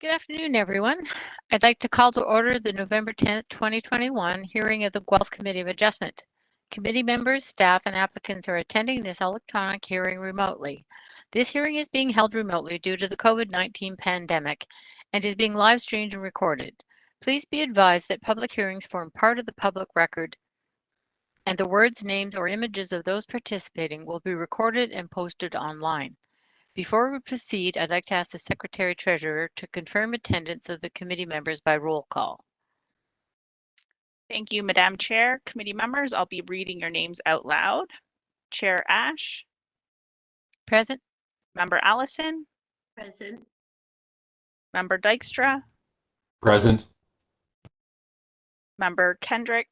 Good afternoon, everyone. I'd like to call to order the November 10th, 2021 hearing of the Guelph Committee of Adjustment. Committee members, staff, and applicants are attending this electronic hearing remotely. This hearing is being held remotely due to the COVID-19 pandemic and is being live streamed and recorded. Please be advised that public hearings form part of the public record, and the words, names, or images of those participating will be recorded and posted online. Before we proceed, I'd like to ask the Secretary Treasurer to confirm attendance of the committee members by roll call. Thank you, Madam Chair. Committee members, I'll be reading your names out loud. Chair Ash. Present. Member Allison. Present. Member Dykstra. Present. Member Kendrick.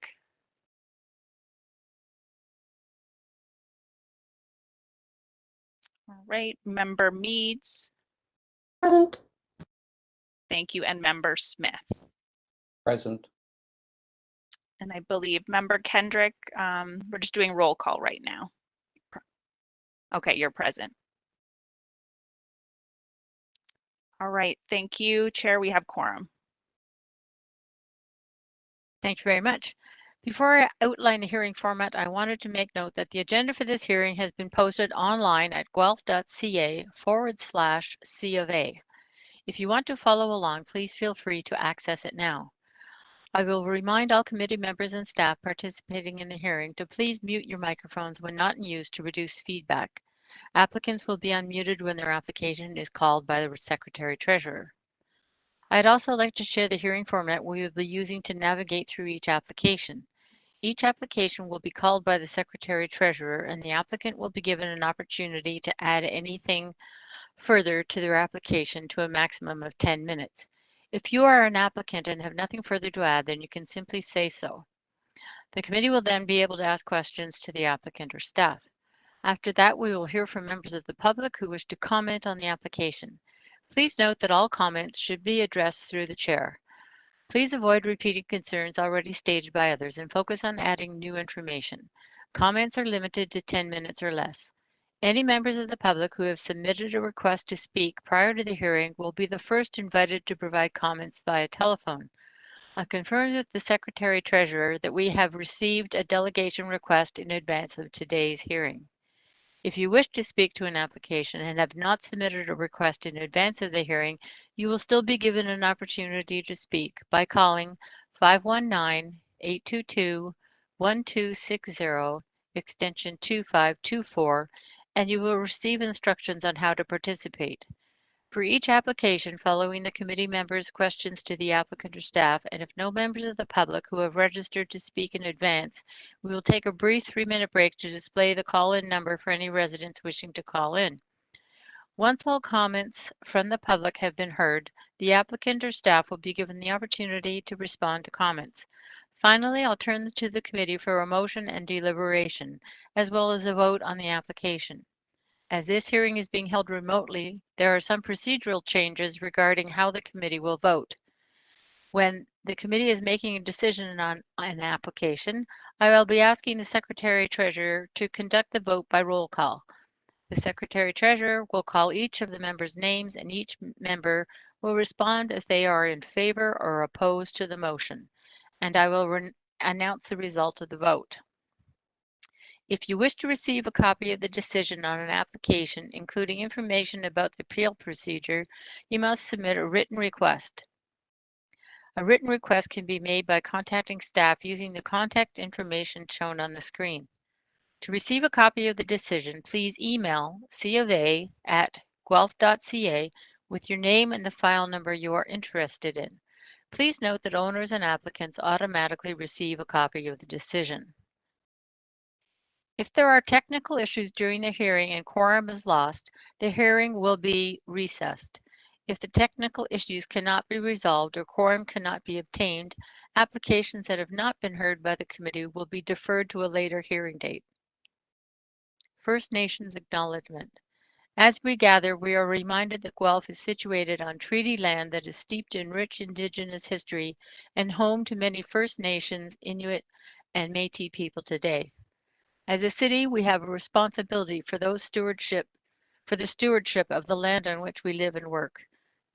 All right, Member Meads. Present. Thank you, and Member Smith. Present. And I believe Member Kendrick, we're just doing roll call right now. Okay, you're present. All right, thank you, Chair. We have quorum. Thank you very much. Before I outline the hearing format, I wanted to make note that the agenda for this hearing has been posted online at guelph.ca/C of A. If you want to follow along, please feel free to access it now. I will remind all committee members and staff participating in the hearing to please mute your microphones when not in use to reduce feedback. Applicants will be unmuted when their application is called by the Secretary Treasurer. I'd also like to share the hearing format we will be using to navigate through each application. Each application will be called by the Secretary Treasurer, and the applicant will be given an opportunity to add anything further to their application to a maximum of 10 minutes. If you are an applicant and have nothing further to add, then you can simply say so. The committee will then be able to ask questions to the applicant or staff. After that, we will hear from members of the public who wish to comment on the application. Please note that all comments should be addressed through the chair. Please avoid repeating concerns already stated by others and focus on adding new information. Comments are limited to 10 minutes or less. Any members of the public who have submitted a request to speak prior to the hearing will be the first invited to provide comments via telephone. I confirmed with the Secretary Treasurer that we have received a delegation request in advance of today's hearing. If you wish to speak to an application and have not submitted a request in advance of the hearing, you will still be given an opportunity to speak by calling 519-822-1260, extension 2524, and you will receive instructions on how to participate. For each application, following the committee members' questions to the applicant or staff, and if no members of the public who have registered to speak in advance, we will take a brief 3-minute break to display the call-in number for any residents wishing to call in. Once all comments from the public have been heard, the applicant or staff will be given the opportunity to respond to comments. Finally, I'll turn to the committee for a motion and deliberation, as well as a vote on the application. As this hearing is being held remotely, there are some procedural changes regarding how the committee will vote. When the committee is making a decision on an application, I will be asking the Secretary Treasurer to conduct the vote by roll call. The Secretary Treasurer will call each of the members' names, and each member will respond if they are in favor or opposed to the motion, and I will announce the result of the vote. If you wish to receive a copy of the decision on an application, including information about the appeal procedure, you must submit a written request. A written request can be made by contacting staff using the contact information shown on the screen. To receive a copy of the decision, please email cofa@guelph.ca with your name and the file number you are interested in. Please note that owners and applicants automatically receive a copy of the decision. If there are technical issues during the hearing and quorum is lost, the hearing will be recessed. If the technical issues cannot be resolved or quorum cannot be obtained, applications that have not been heard by the committee will be deferred to a later hearing date. First Nations Acknowledgement. As we gather, we are reminded that Guelph is situated on treaty land that is steeped in rich Indigenous history and home to many First Nations, Inuit, and Métis people today. As a city, we have a responsibility for the stewardship of the land on which we live and work.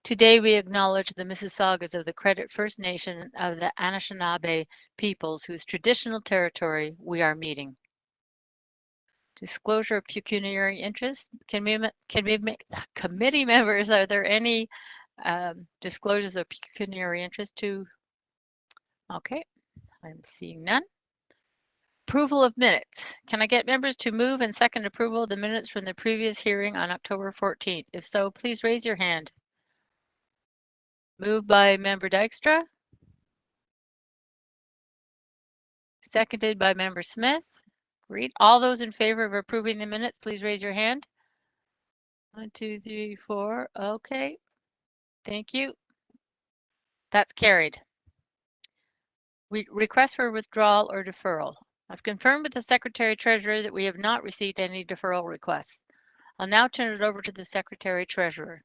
Today, we acknowledge the Mississaugas of the Credit First Nation of the Anishinaabe peoples whose traditional territory we are meeting. Disclosure of pecuniary interest. Committee members, are there any disclosures of pecuniary interest to? Okay, I'm seeing none. Approval of minutes. Can I get members to move and second approval of the minutes from the previous hearing on October 14th? If so, please raise your hand. Moved by Member Dykstra. Seconded by Member Smith. Great. All those in favor of approving the minutes, please raise your hand. 1, 2, 3, 4. Okay. Thank you. That's carried. We request for withdrawal or deferral. I've confirmed with the Secretary Treasurer that we have not received any deferral requests. I'll now turn it over to the Secretary Treasurer.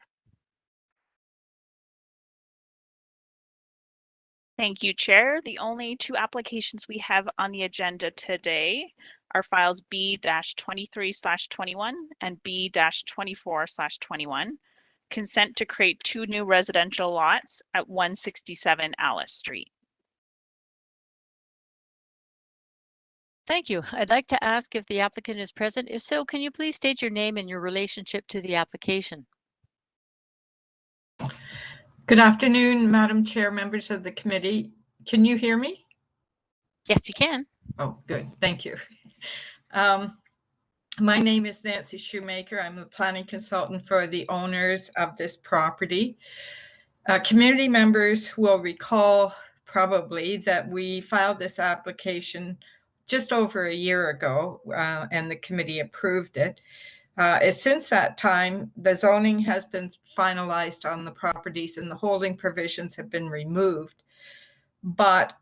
Thank you, Chair. The only two applications we have on the agenda today are files B-23/21 and B-24/21. Consent to create 2 new residential lots at 167 Alice Street. Thank you. I'd like to ask if the applicant is present. If so, can you please state your name and your relationship to the application? Good afternoon, Madam Chair, members of the committee. Can you hear me? Yes, we can. Oh, good. Thank you. My name is Nancy Shoemaker. I'm the planning consultant for the owners of this property. Community members will recall probably that we filed this application just over a year ago, and the committee approved it. Since that time, the zoning has been finalized on the properties and the holding provisions have been removed. But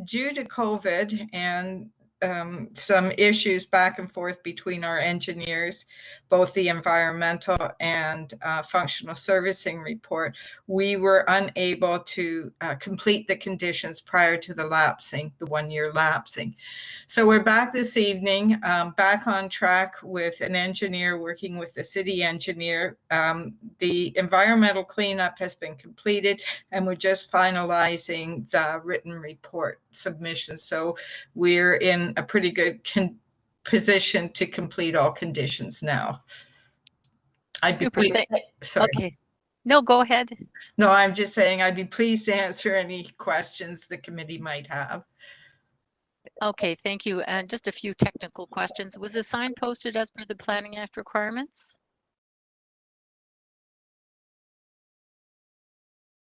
due to COVID and some issues back and forth between our engineers, both the environmental and functional servicing report, we were unable to complete the conditions prior to the lapsing, the 1-year lapsing. So we're back this evening, back on track with an engineer working with the city engineer. The environmental cleanup has been completed and we're just finalizing the written report submission. So we're in a pretty good position to complete all conditions now. Super. Sorry. Okay. No, go ahead. No, I'm just saying I'd be pleased to answer any questions the committee might have. Okay, thank you. And just a few technical questions. Was the sign posted as per the Planning Act requirements?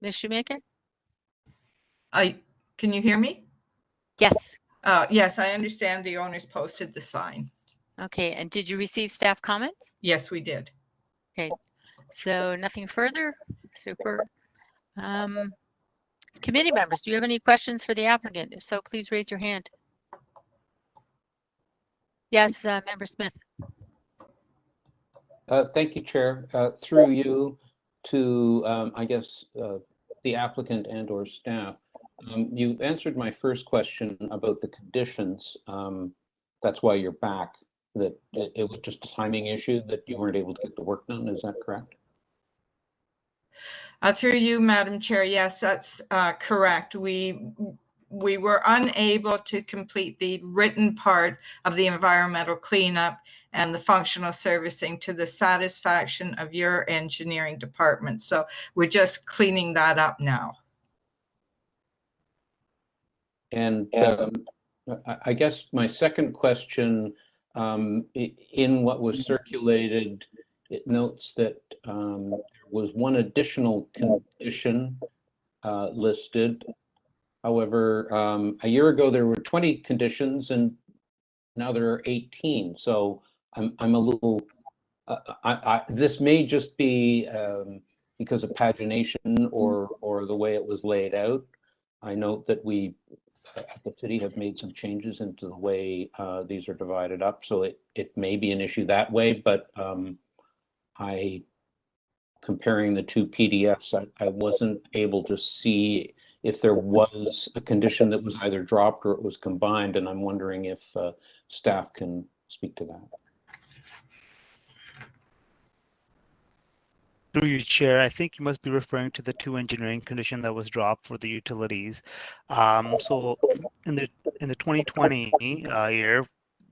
Ms. Shoemaker? Can you hear me? Yes. Yes, I understand the owners posted the sign. Okay, and did you receive staff comments? Yes, we did. Okay, so nothing further. Super. Committee members, do you have any questions for the applicant? If so, please raise your hand. Yes, Member Smith. Thank you, Chair. Through you to, I guess, the applicant and or staff. You answered my first question about the conditions. That's why you're back, that it was just a timing issue that you weren't able to get the work done. Is that correct? Through you, Madam Chair, yes, that's correct. We were unable to complete the written part of the environmental cleanup and the functional servicing to the satisfaction of your engineering department. So we're just cleaning that up now. And I guess my second question, in what was circulated, it notes that there was one additional condition listed. However, a year ago there were 20 conditions and now there are 18. So I'm a little, this may just be because of pagination or the way it was laid out. I note that we at the city have made some changes into the way these are divided up. So it may be an issue that way, but comparing the two PDFs, I wasn't able to see if there was a condition that was either dropped or it was combined, and I'm wondering if staff can speak to that. Through you, Chair, I think you must be referring to the 2 engineering condition that was dropped for the utilities. So in the 2020 year,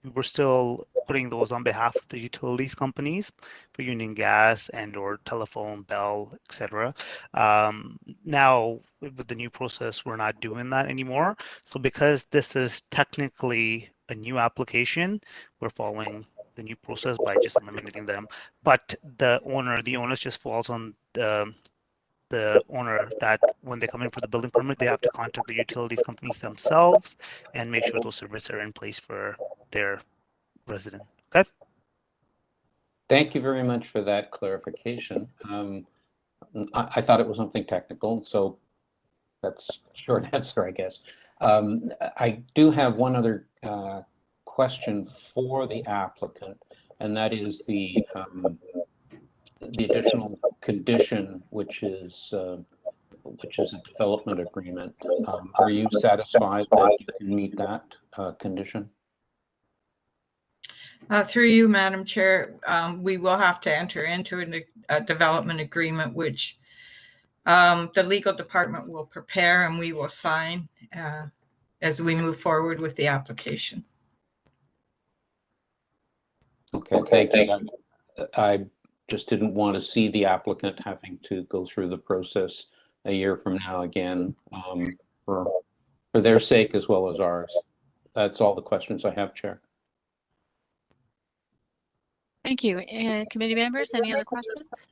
we were still putting those on behalf of the utilities companies for Union Gas and or telephone, Bell, etc. Now with the new process, we're not doing that anymore. So because this is technically a new application, we're following the new process by just eliminating them. But the onus just falls on the owner that when they come in for the building permit, they have to contact the utilities companies themselves and make sure those services are in place for their resident. Okay. Thank you very much for that clarification. I thought it was something technical, so that's a short answer, I guess. I do have one other question for the applicant, and that is the additional condition, which is a development agreement. Are you satisfied that you can meet that condition? Through you, Madam Chair, we will have to enter into a development agreement, which the legal department will prepare and we will sign as we move forward with the application. Okay, thank you. I just didn't want to see the applicant having to go through the process a year from now again, for their sake as well as ours. That's all the questions I have, Chair. Thank you. And committee members, any other questions?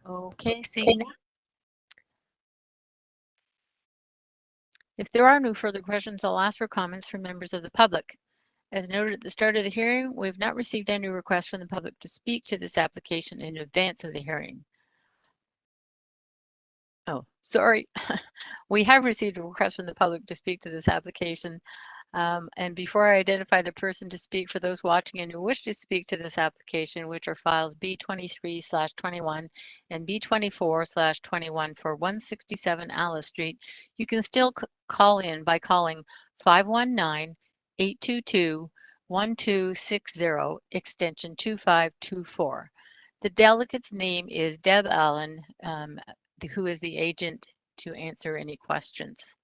Okay, seeing none. If there are no further questions, I'll ask for comments from members of the public. As noted at the start of the hearing, we have not received any requests from the public to speak to this application in advance of the hearing. Oh, sorry. We have received a request from the public to speak to this application. And before I identify the person to speak, for those watching and who wish to speak to this application, which are files B23/21 and B24/21 for 167 Alice Street, you can still call in by calling 519-822-1260, extension 2524. The delegate's name is Deb Allen, who is the agent to answer any questions.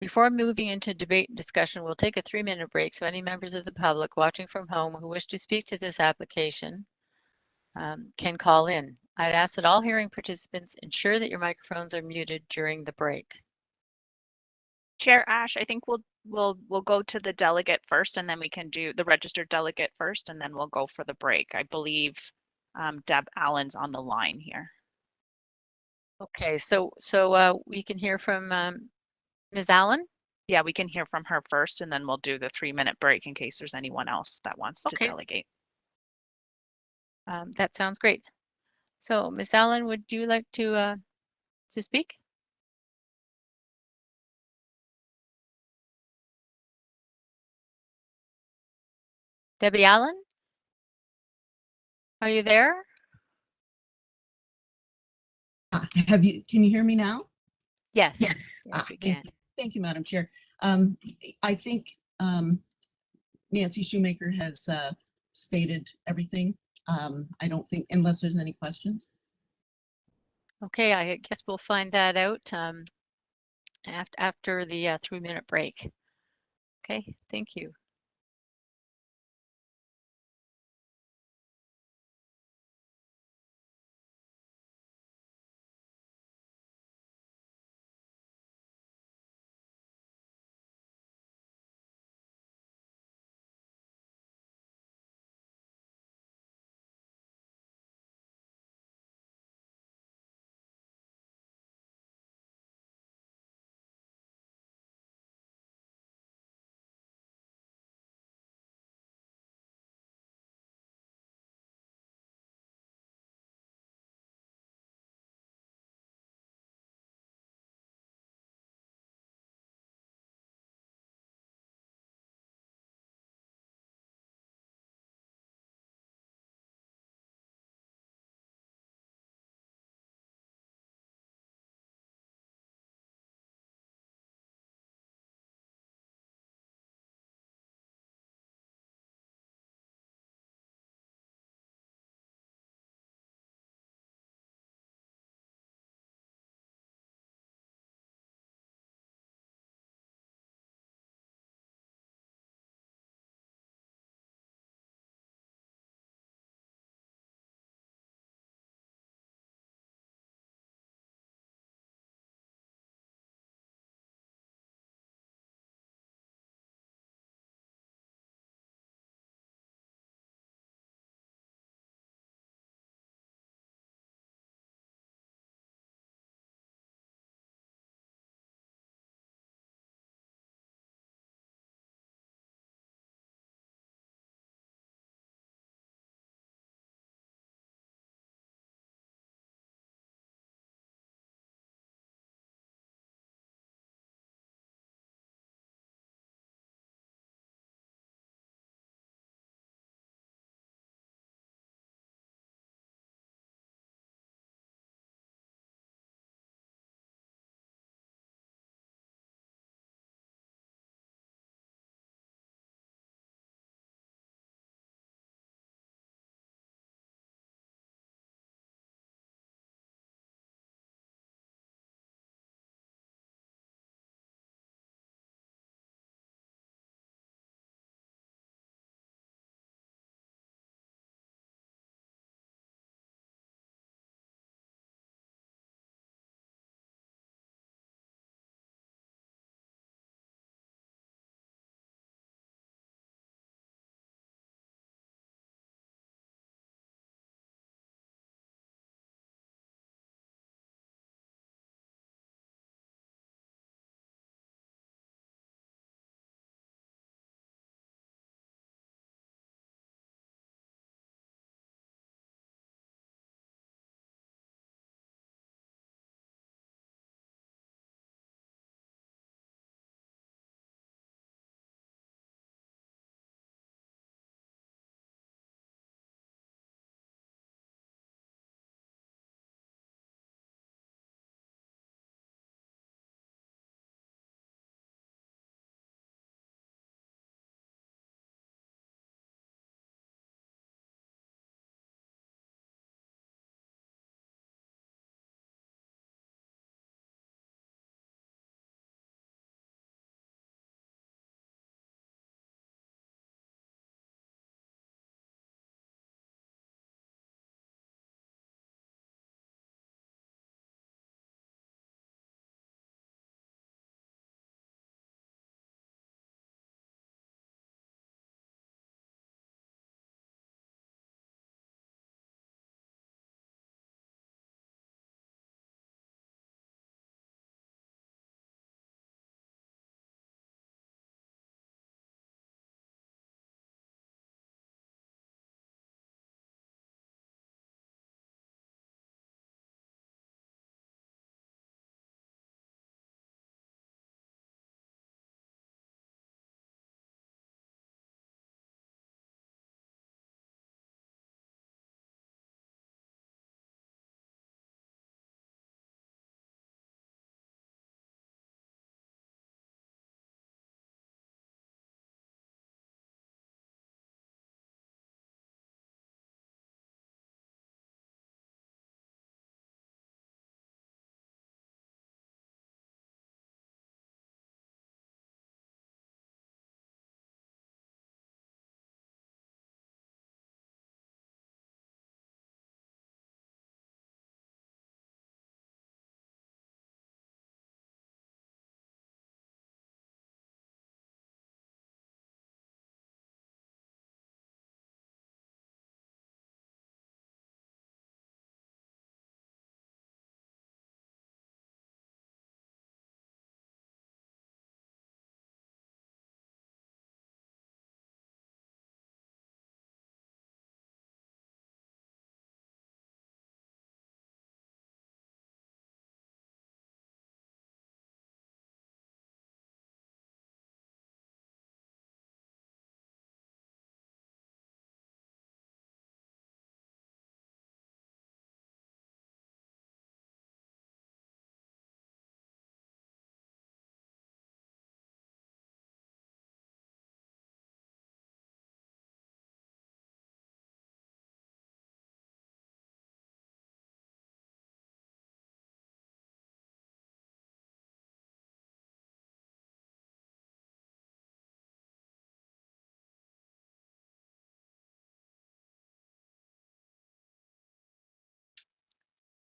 Before moving into debate and discussion, we'll take a 3-minute break, so any members of the public watching from home who wish to speak to this application can call in. I'd ask that all hearing participants ensure that your microphones are muted during the break. Chair Ash, I think we'll go to the delegate first, and then we can do the registered delegate first, and then we'll go for the break. I believe Deb Allen's on the line here. Okay, so we can hear from Ms. Allen? Yeah, we can hear from her first, and then we'll do the 3-minute break in case there's anyone else that wants to delegate. That sounds great. So Ms. Allen, would you like to speak? Debbie Allen? Are you there? Can you hear me now? Yes. Yes. Yes, we can. Thank you, Madam Chair. I think Nancy Shoemaker has stated everything. I don't think, unless there's any questions. Okay, I guess we'll find that out after the 3-minute break. Okay, thank you.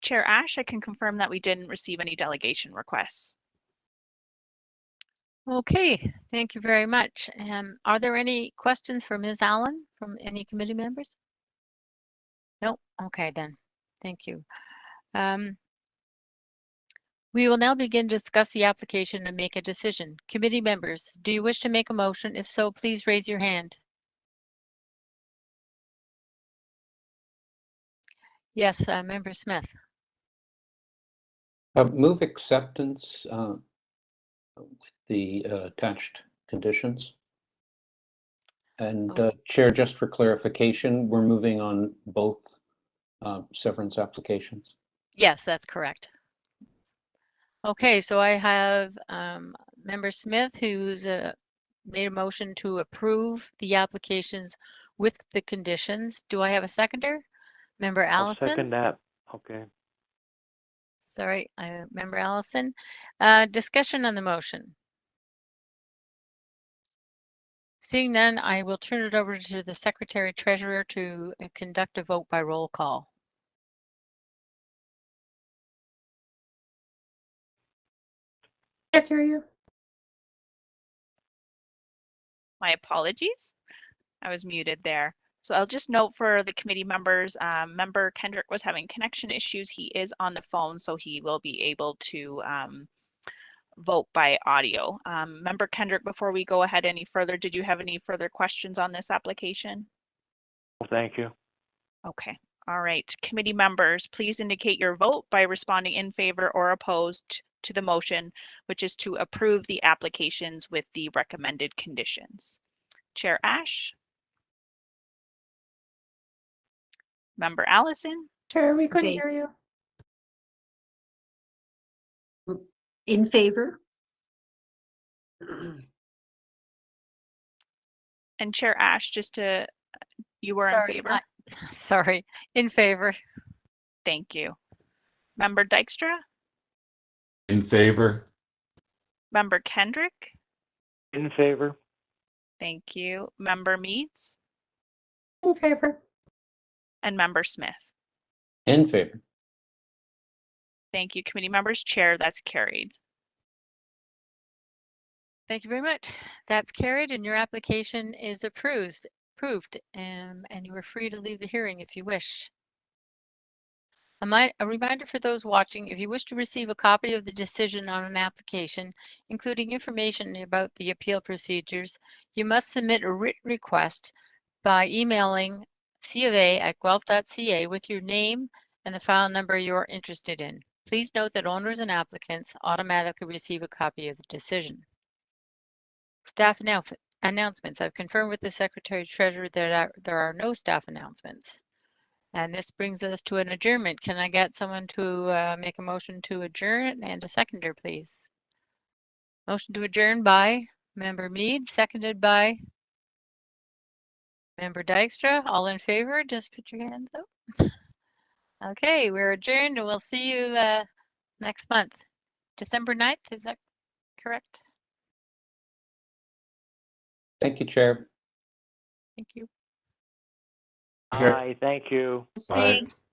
Chair Ash, I can confirm that we didn't receive any delegation requests. Okay, thank you very much. Are there any questions for Ms. Allen from any committee members? No? Okay, then. Thank you. We will now begin to discuss the application and make a decision. Committee members, do you wish to make a motion? If so, please raise your hand. Yes, Member Smith. Move acceptance with the attached conditions. And Chair, just for clarification, we're moving on both severance applications. Yes, that's correct. Okay, so I have Member Smith who's made a motion to approve the applications with the conditions. Do I have a seconder? Member Allison? I'll second that. Okay. Sorry, Member Allison. Discussion on the motion. Seeing none, I will turn it over to the Secretary Treasurer to conduct a vote by roll call. Can't hear you. My apologies. I was muted there. So I'll just note for the committee members, Member Kendrick was having connection issues. He is on the phone, so he will be able to vote by audio. Member Kendrick, before we go ahead any further, did you have any further questions on this application? Well, thank you. Okay. All right. Committee members, please indicate your vote by responding in favor or opposed to the motion, which is to approve the applications with the recommended conditions. Chair Ash? Member Allison? Chair, we couldn't Okay. hear you. In favor? And Chair Ash, just to, you were in favor? Sorry, in favor. Thank you. Member Dykstra? In favor? Member Kendrick? In favor? Thank you. Member Meads? In favor. And Member Smith? In favor. Thank you, committee members. Chair, that's carried. Thank you very much. That's carried and your application is approved, and you are free to leave the hearing if you wish. A reminder for those watching, if you wish to receive a copy of the decision on an application, including information about the appeal procedures, you must submit a written request by emailing cofA@guelph.ca with your name and the file number you're interested in. Please note that owners and applicants automatically receive a copy of the decision. Staff announcements. I've confirmed with the Secretary Treasurer that there are no staff announcements. And this brings us to an adjournment. Can I get someone to make a motion to adjourn and a seconder, please? Motion to adjourn by Member Mead, seconded by Member Dykstra. All in favor, just put your hands up. Okay, we're adjourned and we'll see you next month. December 9th, is that correct? Thank you, Chair. Thank you. Sure. Aye, thank you. Bye. Thanks.